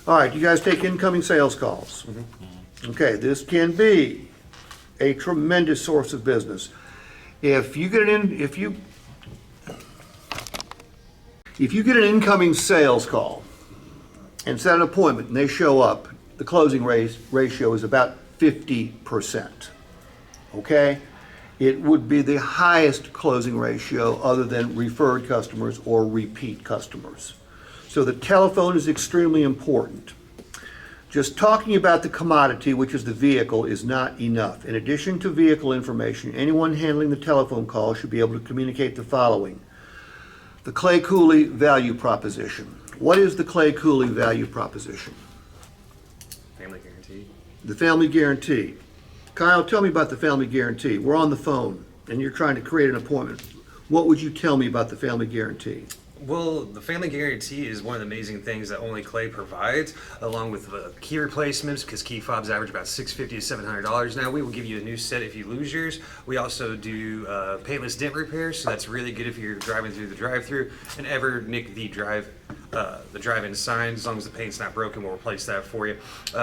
All right, you guys take incoming sales calls. Okay, this can be a tremendous source of business. If you get if you get an incoming sales call and set an appointment and they show up, the closing ratio is about 50%. Okay? It would be the highest closing ratio other than referred customers or repeat customers. So the telephone is extremely important. Just talking about the commodity, which is the vehicle, is not enough. In addition to vehicle information, anyone handling the telephone call should be able to communicate the following. The Clay-Cooley value proposition. What is the Clay-Cooley value proposition? Family guarantee. The family guarantee. Kyle, tell me about the family guarantee. We're on the phone and you're trying to create an appointment. What would you tell me about the family guarantee? Well, the family guarantee is one of the amazing things that only Clay provides, along with key replacements, because key fobs average about $650 to $700 now. We will give you a new set if you lose yours. We also do paintless dent repairs, so that's really good if you're driving through the drive-through and ever nick the drive-in sign. As long as the paint's not broken, we'll replace that for you.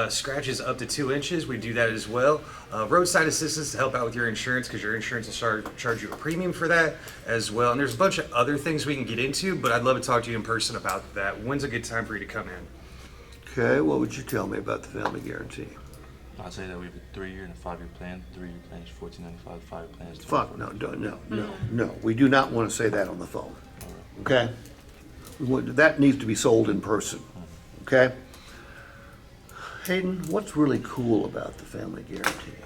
Scratches up to 2 inches, we do that as well. Roadside assistance to help out with your insurance, because your insurance will charge you a premium for that as well. And there's a bunch of other things we can get into, but I'd love to talk to you in person about that. When's a good time for you to come in? Okay, what would you tell me about the family guarantee? I'd say that we have a 3-year and a 5-year plan. 3-year plan is $14.95. 5-year plan is Fuck, no. We do not want to say that on the phone. Okay? That needs to be sold in person. Okay? Hayden, what's really cool about the family guarantee?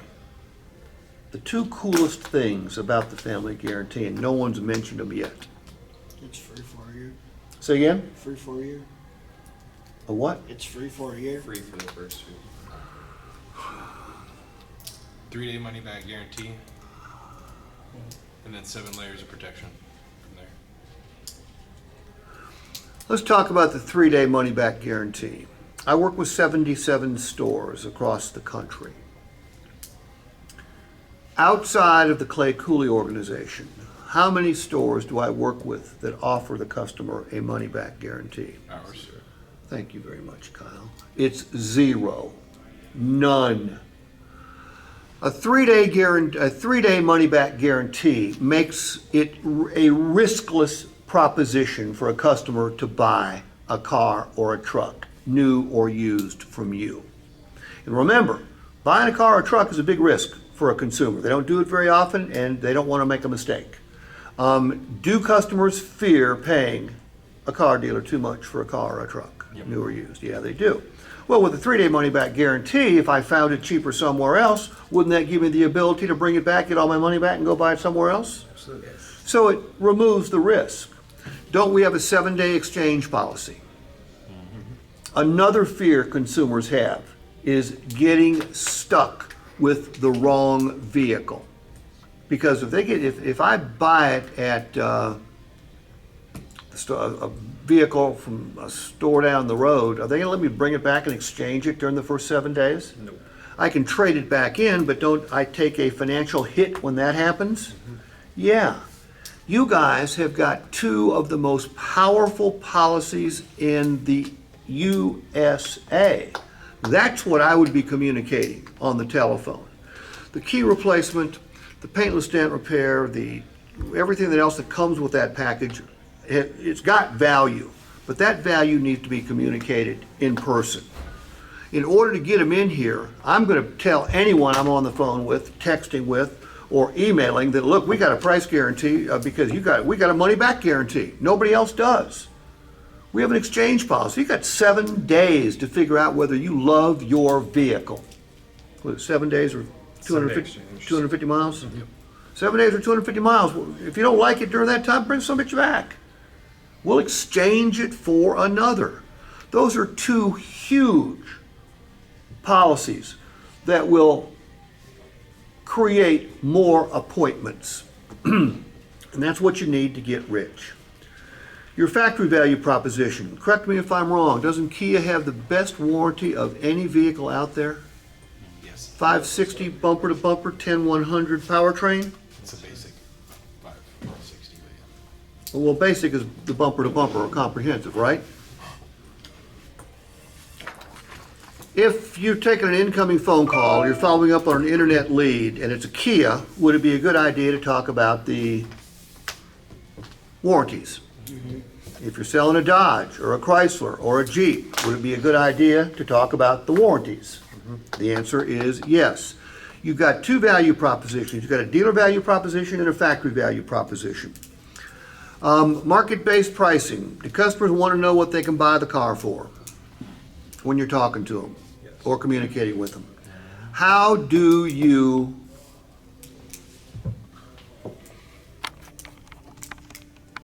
The two coolest things about the family guarantee, and no one's mentioned them yet. It's free for a year. Say again? Free for a year. A what? It's free for a year. Free for the first 3-day money back guarantee, and then 7 layers of protection from there. Let's talk about the 3-day money-back guarantee. I work with 77 stores across the country. Outside of the Clay-Cooley organization, how many stores do I work with that offer the customer a money-back guarantee? Ours. Thank you very much, Kyle. It's 0. None. A 3-day money-back guarantee makes it a riskless proposition for a customer to buy a car or a truck, new or used, from you. And remember, buying a car or a truck is a big risk for a consumer. They don't do it very often and they don't want to make a mistake. Do customers fear paying a car dealer too much for a car or a truck, new or used? Yeah, they do. Well, with a 3-day money-back guarantee, if I found it cheaper somewhere else, wouldn't that give me the ability to bring it back, get all my money back, and go buy it somewhere else? Absolutely. So it removes the risk. Don't we have a 7-day exchange policy? Another fear consumers have is getting stuck with the wrong vehicle. Because if I buy it at a vehicle from a store down the road, are they going to let me bring it back and exchange it during the first 7 days? No. I can trade it back in, but don't I take a financial hit when that happens? Yeah. You guys have got 2 of the most powerful policies in the USA. That's what I would be communicating on the telephone. The key replacement, the paintless dent repair, everything else that comes with that package, it's got value, but that value needs to be communicated in person. In order to get them in here, I'm going to tell anyone I'm on the phone with, texting with, or emailing that, look, we got a price guarantee because we got a money back guarantee. Nobody else does. We have an exchange policy. You got 7 days to figure out whether you love your vehicle. What, 7 days or 250 miles? Mm-hmm. 7 days or 250 miles. If you don't like it during that time, bring some bitch back. We'll exchange it for another. Those are 2 huge policies that will create more appointments. And that's what you need to get rich. Your factory value proposition, correct me if I'm wrong, doesn't Kia have the best warranty of any vehicle out there? Yes. 560 bumper to bumper, 10100 powertrain? It's a basic 560, but Well, basic is the bumper to bumper or comprehensive, right? If you're taking an incoming phone call, you're following up on an internet lead, and it's a Kia, would it be a good idea to talk about the warranties? If you're selling a Dodge or a Chrysler or a Jeep, would it be a good idea to talk about the warranties? The answer is yes. You've got two value propositions. You've got a dealer value proposition and a factory value proposition. Market-based pricing. The customers want to know what they can buy the car for when you're talking to them or communicating with them. How do you